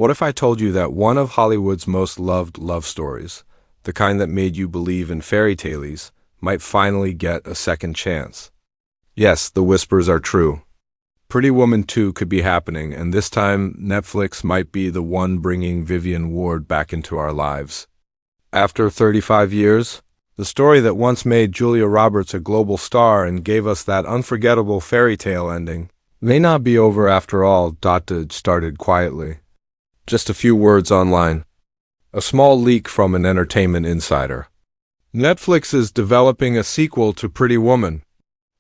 What if I told you that one of Hollywood's most loved love stories, the kind that made you believe in fairy tales, might finally get a second chance? Yes, the whispers are true. Pretty Woman 2 could be happening, and this time Netflix might be the one bringing Vivian Ward back into our lives. After 35 years, the story that once made Julia Roberts a global star and gave us that unforgettable fairy tale ending may not be over after all. Started quietly. Just a few words online. A small leak from an entertainment insider. Netflix is developing a sequel to Pretty Woman.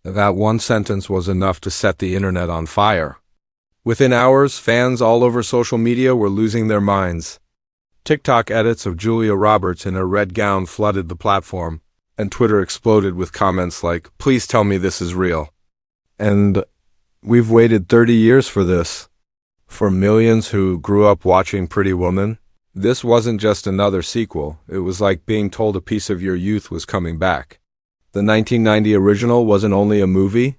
That one sentence was enough to set the internet on fire. Within hours, fans all over social media were losing their minds. TikTok edits of Julia Roberts in a red gown flooded the platform, and Twitter exploded with comments like, "Please tell me this is real." And we've waited 30 years for this. For millions who grew up watching Pretty Woman, this wasn't just another sequel. It was like being told a piece of your youth was coming back. The 1990 original wasn't only a movie,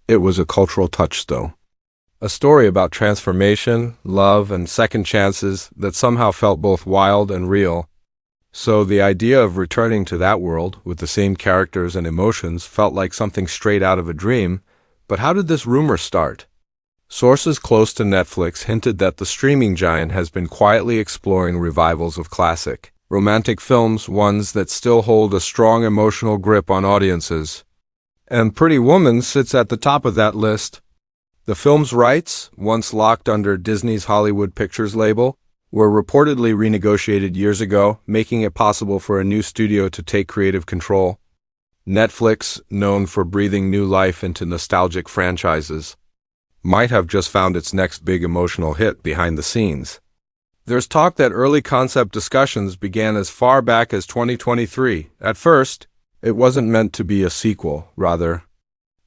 it was a cultural touchstone. A story about transformation, love, and second chances that somehow felt both wild and real. So the idea of returning to that world with the same characters and emotions felt like something straight out of a dream. But how did this rumor start? Sources close to Netflix hinted that the streaming giant has been quietly exploring revivals of classic romantic films, ones that still hold a strong emotional grip on audiences. And Pretty Woman sits at the top of that list. The film's rights, once locked under Disney's Hollywood Pictures label, were reportedly renegotiated years ago, making it possible for a new studio to take creative control. Netflix, known for breathing new life into nostalgic franchises, might have just found its next big emotional hit behind the scenes. There's talk that early concept discussions began as far back as 2023. At first, it wasn't meant to be a sequel, rather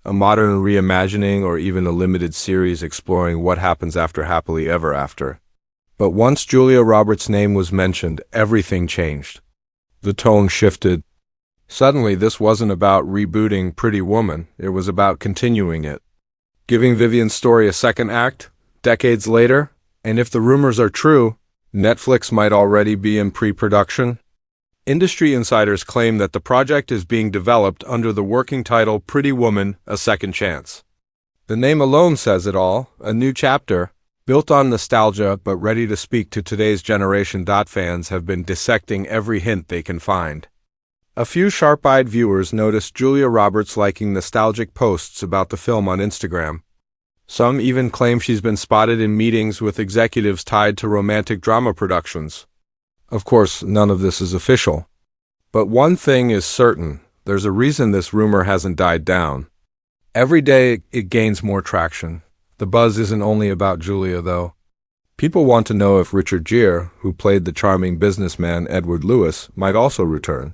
a modern reimagining or even a limited series exploring what happens after Happily Ever After. But once Julia Roberts' name was mentioned, everything changed. The tone shifted. Suddenly, this wasn't about rebooting Pretty Woman, it was about continuing it. Giving Vivian's story a second act, decades later, and if the rumors are true, Netflix might already be in pre-production. Industry insiders claim that the project is being developed under the working title Pretty Woman, A Second Chance. The name alone says it all, a new chapter, built on nostalgia but ready to speak to today's generation. Fans have been dissecting every hint they can find. A few sharp-eyed viewers noticed Julia Roberts liking nostalgic posts about the film on Instagram. Some even claim she's been spotted in meetings with executives tied to romantic drama productions. Of course, none of this is official. But one thing is certain, there's a reason this rumor hasn't died down. Every day it gains more traction. The buzz isn't only about Julia, though. People want to know if Richard Gere, who played the charming businessman Edward Lewis, might also return.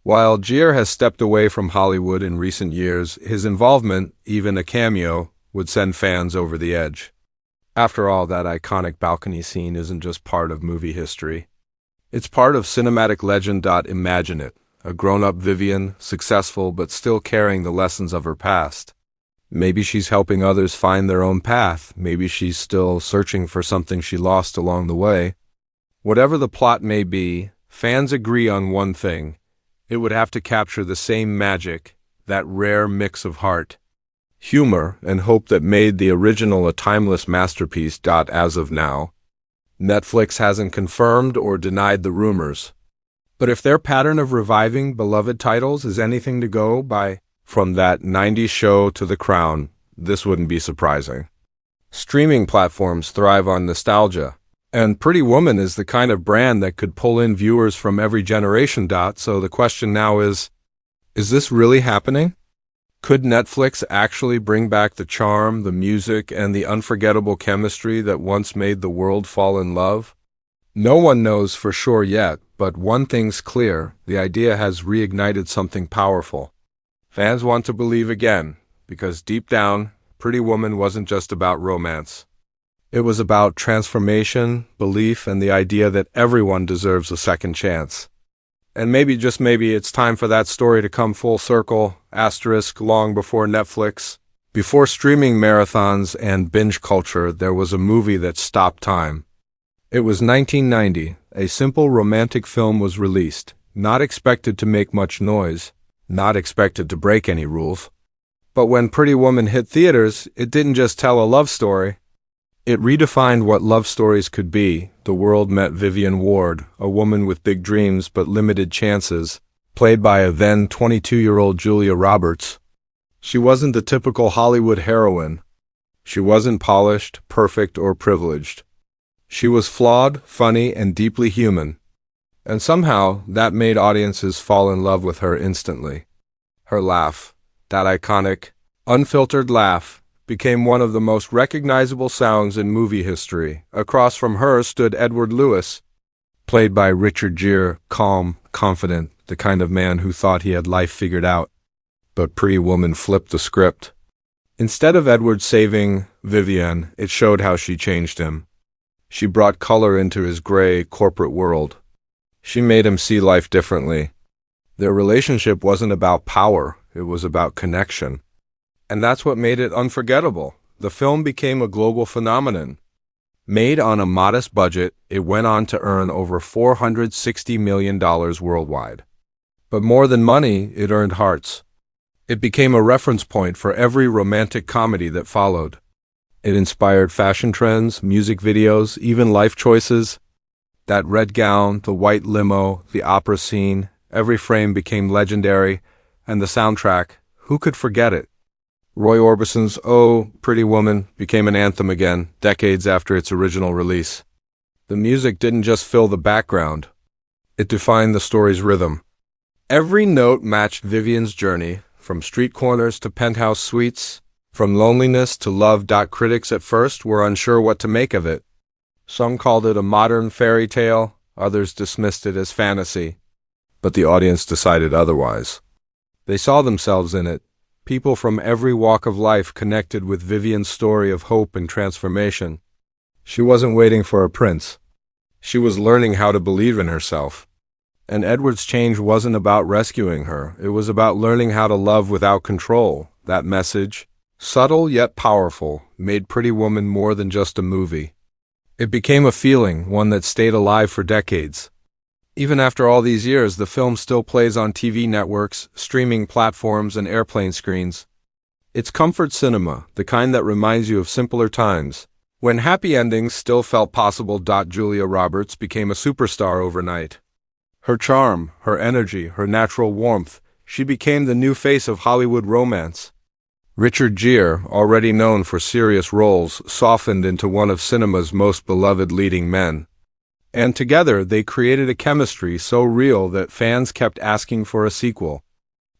While Gere has stepped away from Hollywood in recent years, his involvement, even a cameo, would send fans over the edge. After all, that iconic balcony scene isn't just part of movie history. It's part of cinematic legend. Imagine it, a grown-up Vivian, successful but still carrying the lessons of her past. Maybe she's helping others find their own path. Maybe she's still searching for something she lost along the way. Whatever the plot may be, fans agree on one thing. It would have to capture the same magic, that rare mix of heart, humor, and hope that made the original a timeless masterpiece. As of now, Netflix hasn't confirmed or denied the rumors. But if their pattern of reviving beloved titles is anything to go by, from that 90s show to The Crown, this wouldn't be surprising. Streaming platforms thrive on nostalgia, and Pretty Woman is the kind of brand that could pull in viewers from every generation. So the question now is this really happening? Could Netflix actually bring back the charm, the music, and the unforgettable chemistry that once made the world fall in love? No one knows for sure yet, but one thing's clear, the idea has reignited something powerful. Fans want to believe again, because deep down, Pretty Woman wasn't just about romance. It was about transformation, belief, and the idea that everyone deserves a second chance. And maybe, just maybe, it's time for that story to come full circle, long before Netflix. Before streaming marathons and binge culture, there was a movie that stopped time. It was 1990. A simple romantic film was released, not expected to make much noise, not expected to break any rules. But when Pretty Woman hit theaters, it didn't just tell a love story. It redefined what love stories could be. The world met Vivian Ward, a woman with big dreams but limited chances, played by a then 22-year-old Julia Roberts. She wasn't the typical Hollywood heroine. She wasn't polished, perfect, or privileged. She was flawed, funny, and deeply human. And somehow, that made audiences fall in love with her instantly. Her laugh, that iconic, unfiltered laugh, became one of the most recognizable sounds in movie history. Across from her stood Edward Lewis, played by Richard Gere, calm, confident, the kind of man who thought he had life figured out. But Pretty Woman flipped the script. Instead of Edward saving Vivian, it showed how she changed him. She brought color into his gray, corporate world. She made him see life differently. Their relationship wasn't about power, it was about connection. And that's what made it unforgettable. The film became a global phenomenon. Made on a modest budget, it went on to earn over $460 million worldwide. But more than money, it earned hearts. It became a reference point for every romantic comedy that followed. It inspired fashion trends, music videos, even life choices. That red gown, the white limo, the opera scene, every frame became legendary, and the soundtrack, who could forget it? Roy Orbison's "Oh, Pretty Woman" became an anthem again, decades after its original release. The music didn't just fill the background, it defined the story's rhythm. Every note matched Vivian's journey, from street corners to penthouse suites, from loneliness to love. Critics at first were unsure what to make of it. Some called it a modern fairy tale, others dismissed it as fantasy. But the audience decided otherwise. They saw themselves in it. People from every walk of life connected with Vivian's story of hope and transformation. She wasn't waiting for a prince. She was learning how to believe in herself. And Edward's change wasn't about rescuing her. It was about learning how to love without control. That message, subtle yet powerful, made Pretty Woman more than just a movie. It became a feeling, one that stayed alive for decades. Even after all these years, the film still plays on TV networks, streaming platforms, and airplane screens. It's comfort cinema, the kind that reminds you of simpler times, when happy endings still felt possible. Julia Roberts became a superstar overnight. Her charm, her energy, her natural warmth, she became the new face of Hollywood romance. Richard Gere, already known for serious roles, softened into one of cinema's most beloved leading men. And together they created a chemistry so real that fans kept asking for a sequel,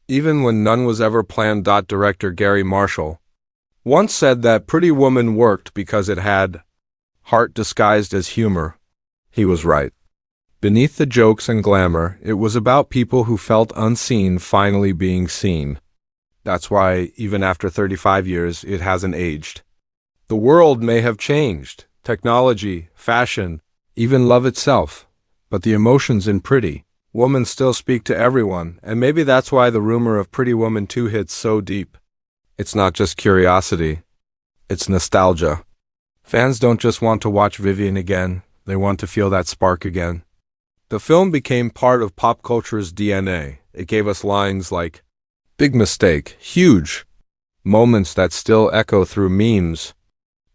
even when none was ever planned. Director Gary Marshall once said that Pretty Woman worked because it had heart disguised as humor. He was right. Beneath the jokes and glamour, it was about people who felt unseen finally being seen. That's why, even after 35 years, it hasn't aged. The world may have changed, technology, fashion, even love itself, but the emotions in Pretty Woman still speak to everyone, and maybe that's why the rumor of Pretty Woman 2 hits so deep. It's not just curiosity, it's nostalgia. Fans don't just want to watch Vivian again, they want to feel that spark again. The film became part of pop culture's DNA. It gave us lines like, "Big mistake, huge," moments that still echo through memes,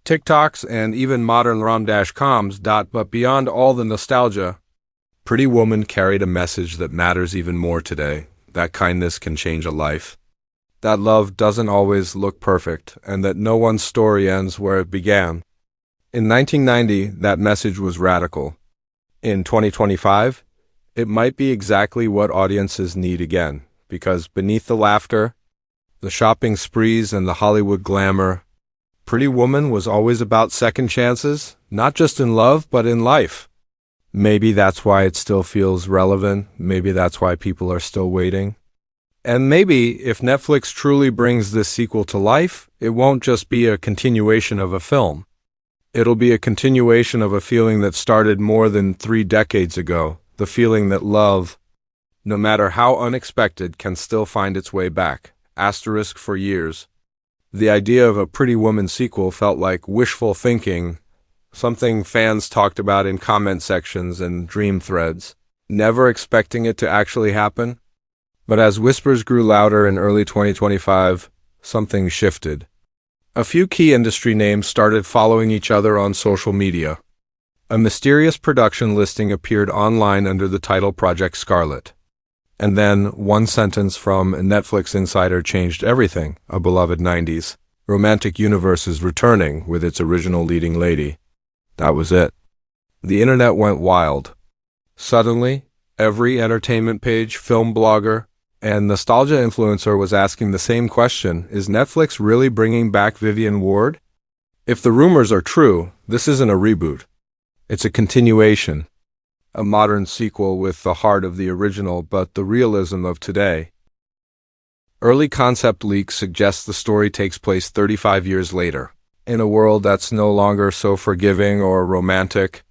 TikToks, and even modern rom-coms. But beyond all the nostalgia, Pretty Woman carried a message that matters even more today, that kindness can change a life, that love doesn't always look perfect, and that no one's story ends where it began. In 1990, that message was radical. In 2025, it might be exactly what audiences need again, because beneath the laughter, the shopping sprees, and the Hollywood glamour, Pretty Woman was always about second chances, not just in love, but in life. Maybe that's why it still feels relevant, maybe that's why people are still waiting. And maybe, if Netflix truly brings this sequel to life, it won't just be a continuation of a film. It'll be a continuation of a feeling that started more than 3 decades ago, the feeling that love, no matter how unexpected, can still find its way back. Asterisk for years. The idea of a Pretty Woman sequel felt like wishful thinking, something fans talked about in comment sections and dream threads, never expecting it to actually happen. But as whispers grew louder in early 2025, something shifted. A few key industry names started following each other on social media. A mysterious production listing appeared online under the title Project Scarlet. And then, one sentence from a Netflix insider changed everything. A beloved 90s romantic universe is returning with its original leading lady. That was it. The internet went wild. Suddenly, every entertainment page, film blogger, and nostalgia influencer was asking the same question: is Netflix really bringing back Vivian Ward? If the rumors are true, this isn't a reboot. It's a continuation. A modern sequel with the heart of the original but the realism of today. Early concept leaks suggest the story takes place 35 years later, in a world that's no longer so forgiving or romantic.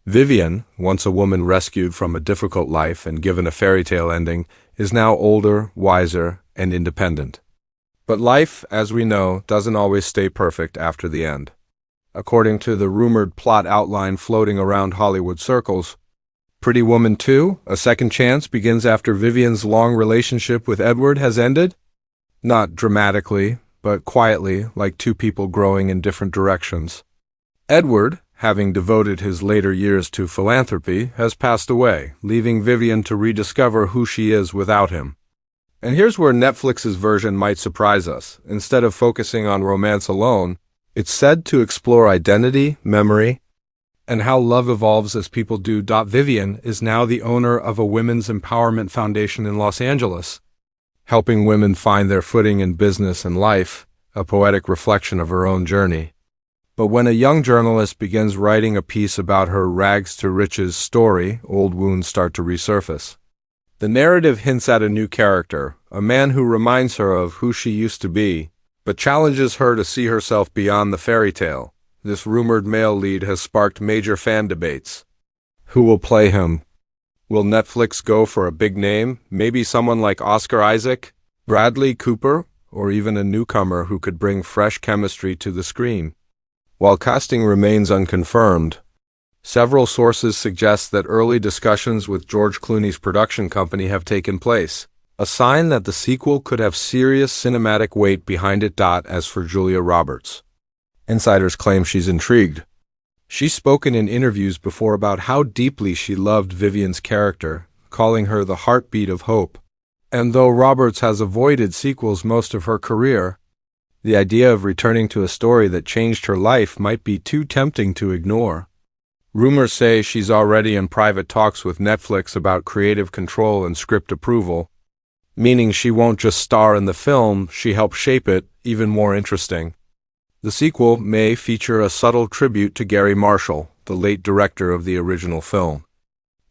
Vivian, once a woman rescued from a difficult life and given a fairy tale ending, is now older, wiser, and independent. But life, as we know, doesn't always stay perfect after the end. According to the rumored plot outline floating around Hollywood circles, Pretty Woman 2, A Second Chance, begins after Vivian's long relationship with Edward has ended. Not dramatically, but quietly, like two people growing in different directions. Edward, having devoted his later years to philanthropy, has passed away, leaving Vivian to rediscover who she is without him. And here's where Netflix's version might surprise us. Instead of focusing on romance alone, it's said to explore identity, memory, and how love evolves as people do. Vivian is now the owner of a women's empowerment foundation in Los Angeles, helping women find their footing in business and life, a poetic reflection of her own journey. But when a young journalist begins writing a piece about her rags to riches story, old wounds start to resurface. The narrative hints at a new character, a man who reminds her of who she used to be, but challenges her to see herself beyond the fairy tale. This rumored male lead has sparked major fan debates. Who will play him? Will Netflix go for a big name, maybe someone like Oscar Isaac, Bradley Cooper, or even a newcomer who could bring fresh chemistry to the screen? While casting remains unconfirmed, several sources suggest that early discussions with George Clooney's production company have taken place, a sign that the sequel could have serious cinematic weight behind it. As for Julia Roberts, insiders claim she's intrigued. She's spoken in interviews before about how deeply she loved Vivian's character, calling her the heartbeat of hope. And though Roberts has avoided sequels most of her career, the idea of returning to a story that changed her life might be too tempting to ignore. Rumors say she's already in private talks with Netflix about creative control and script approval, meaning she won't just star in the film, she helped shape it. Even more interesting, the sequel may feature a subtle tribute to Gere Marshall, the late director of the original film.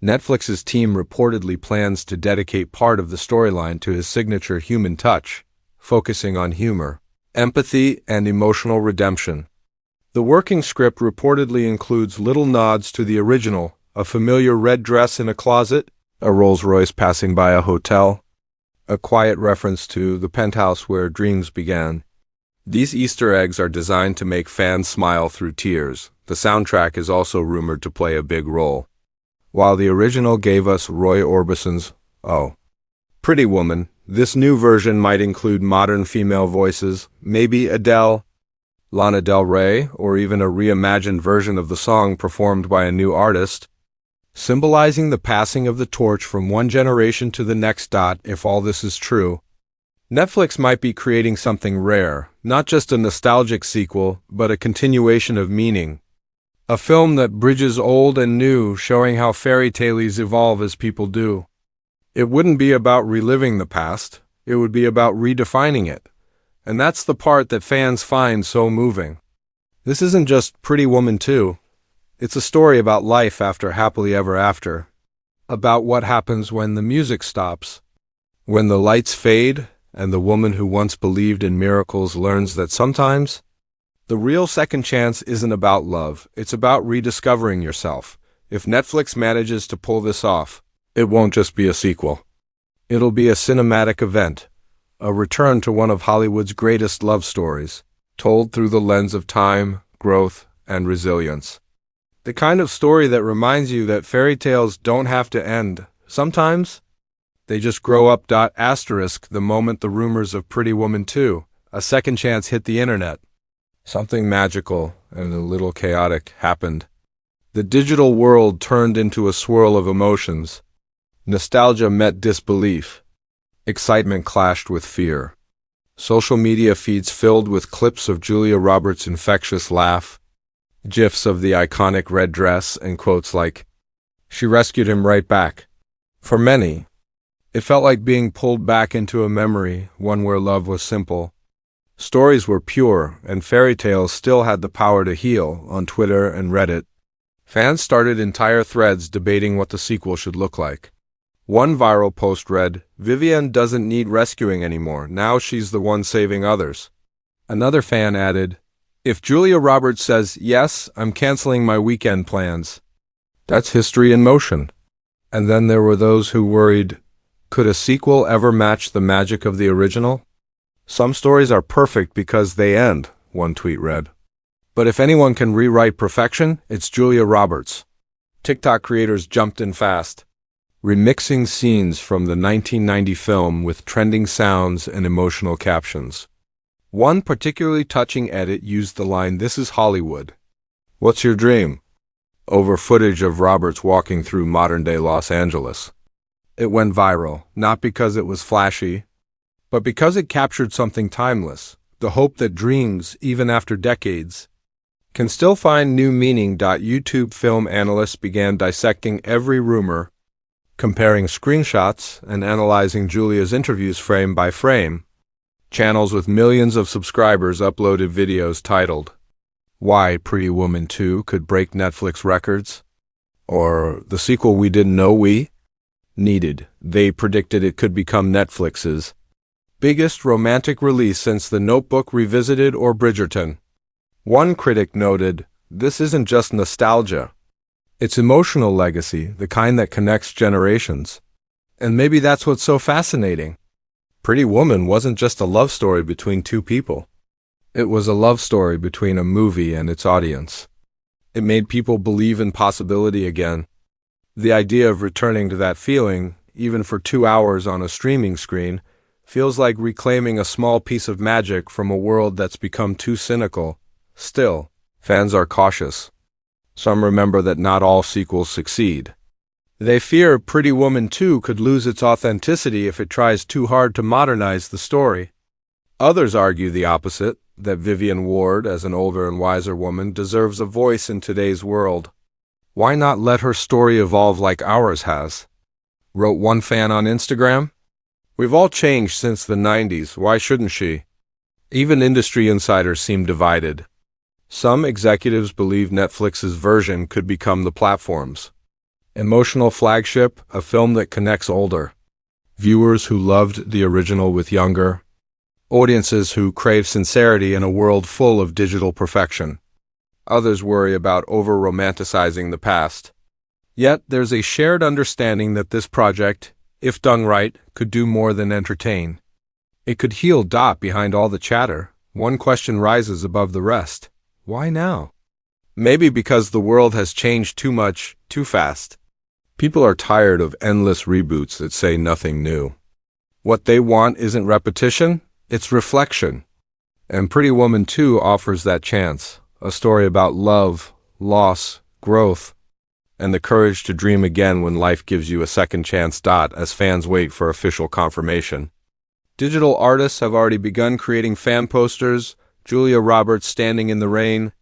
Netflix's team reportedly plans to dedicate part of the storyline to his signature human touch, focusing on humor, empathy, and emotional redemption. The working script reportedly includes little nods to the original, a familiar red dress in a closet, a Rolls-Royce passing by a hotel, a quiet reference to the penthouse where dreams began. These Easter eggs are designed to make fans smile through tears. The soundtrack is also rumored to play a big role. While the original gave us Roy Orbison's "Oh, Pretty Woman," this new version might include modern female voices, maybe Adele, Lana Del Rey, or even a reimagined version of the song performed by a new artist, symbolizing the passing of the torch from one generation to the next. If all this is true, Netflix might be creating something rare, not just a nostalgic sequel, but a continuation of meaning. A film that bridges old and new, showing how fairy tales evolve as people do. It wouldn't be about reliving the past, it would be about redefining it. And that's the part that fans find so moving. This isn't just Pretty Woman 2. It's a story about life after happily ever after. About what happens when the music stops, when the lights fade, and the woman who once believed in miracles learns that sometimes the real second chance isn't about love, it's about rediscovering yourself. If Netflix manages to pull this off, it won't just be a sequel. It'll be a cinematic event, a return to one of Hollywood's greatest love stories, told through the lens of time, growth, and resilience. The kind of story that reminds you that fairy tales don't have to end. Sometimes, they just grow up. Asterisk the moment the rumors of Pretty Woman 2, A Second Chance hit the internet. Something magical and a little chaotic happened. The digital world turned into a swirl of emotions. Nostalgia met disbelief. Excitement clashed with fear. Social media feeds filled with clips of Julia Roberts' infectious laugh, gifs of the iconic red dress, and quotes like, "She rescued him right back." For many, it felt like being pulled back into a memory, one where love was simple. Stories were pure, and fairy tales still had the power to heal. On Twitter and Reddit, fans started entire threads debating what the sequel should look like. One viral post read, "Vivian doesn't need rescuing anymore, now she's the one saving others." Another fan added, "If Julia Roberts says yes, I'm canceling my weekend plans." That's history in motion. And then there were those who worried, could a sequel ever match the magic of the original? "Some stories are perfect because they end," one tweet read. "But if anyone can rewrite perfection, it's Julia Roberts." TikTok creators jumped in fast, remixing scenes from the 1990 film with trending sounds and emotional captions. One particularly touching edit used the line, "This is Hollywood. What's your dream?" over footage of Roberts walking through modern-day Los Angeles. It went viral, not because it was flashy, but because it captured something timeless, the hope that dreams, even after decades, can still find new meaning. YouTube film analysts began dissecting every rumor, comparing screenshots and analyzing Julia's interviews frame by frame. Channels with millions of subscribers uploaded videos titled, "Why Pretty Woman 2 Could Break Netflix Records," or "The Sequel We Didn't Know We Needed." They predicted it could become Netflix's biggest romantic release since The Notebook Revisited or Bridgerton. One critic noted, "This isn't just nostalgia. It's emotional legacy, the kind that connects generations." And maybe that's what's so fascinating. Pretty Woman wasn't just a love story between two people. It was a love story between a movie and its audience. It made people believe in possibility again. The idea of returning to that feeling, even for 2 hours on a streaming screen, feels like reclaiming a small piece of magic from a world that's become too cynical. Still, fans are cautious. Some remember that not all sequels succeed. They fear Pretty Woman 2 could lose its authenticity if it tries too hard to modernize the story. Others argue the opposite, that Vivian Ward, as an older and wiser woman, deserves a voice in today's world. "Why not let her story evolve like ours has?" wrote one fan on Instagram. "We've all changed since the 90s, why shouldn't she?" Even industry insiders seem divided. Some executives believe Netflix's version could become the platform's emotional flagship, a film that connects older viewers who loved the original with younger audiences who crave sincerity in a world full of digital perfection. Others worry about over-romanticizing the past. Yet there's a shared understanding that this project, if done right, could do more than entertain. It could heal. Behind all the chatter, one question rises above the rest. Why now? Maybe because the world has changed too much, too fast. People are tired of endless reboots that say nothing new. What they want isn't repetition, it's reflection. And Pretty Woman 2 offers that chance, a story about love, loss, growth, and the courage to dream again when life gives you a second chance. As fans wait for official confirmation, digital artists have already begun creating fan posters, Julia Roberts standing in the rain,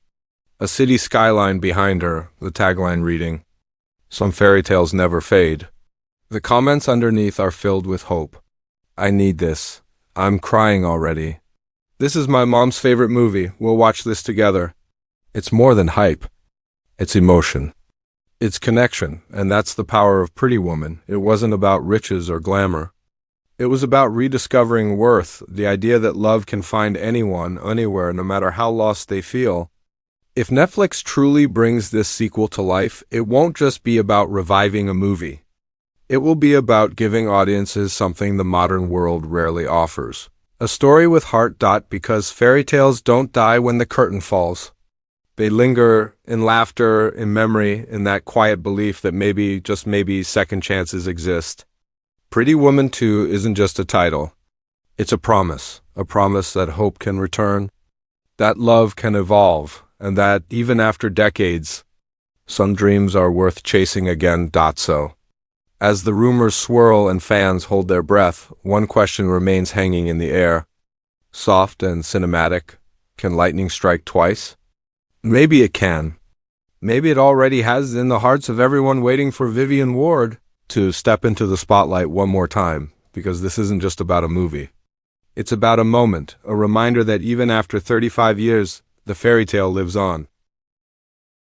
a city skyline behind her, the tagline reading, "Some fairy tales never fade." The comments underneath are filled with hope. "I need this. I'm crying already. This is my mom's favorite movie. We'll watch this together." It's more than hype. It's emotion. It's connection, and that's the power of Pretty Woman. It wasn't about riches or glamour. It was about rediscovering worth, the idea that love can find anyone, anywhere, no matter how lost they feel. If Netflix truly brings this sequel to life, it won't just be about reviving a movie. It will be about giving audiences something the modern world rarely offers. A story with heart. Because fairy tales don't die when the curtain falls. They linger in laughter, in memory, in that quiet belief that maybe, just maybe, second chances exist. Pretty Woman 2 isn't just a title. It's a promise that hope can return, that love can evolve, and that, even after decades, some dreams are worth chasing again. So, as the rumors swirl and fans hold their breath, one question remains hanging in the air. Soft and cinematic, can lightning strike twice? Maybe it can. Maybe it already has in the hearts of everyone waiting for Vivian Ward to step into the spotlight one more time, because this isn't just about a movie. It's about a moment, a reminder that even after 35 years, the fairy tale lives on.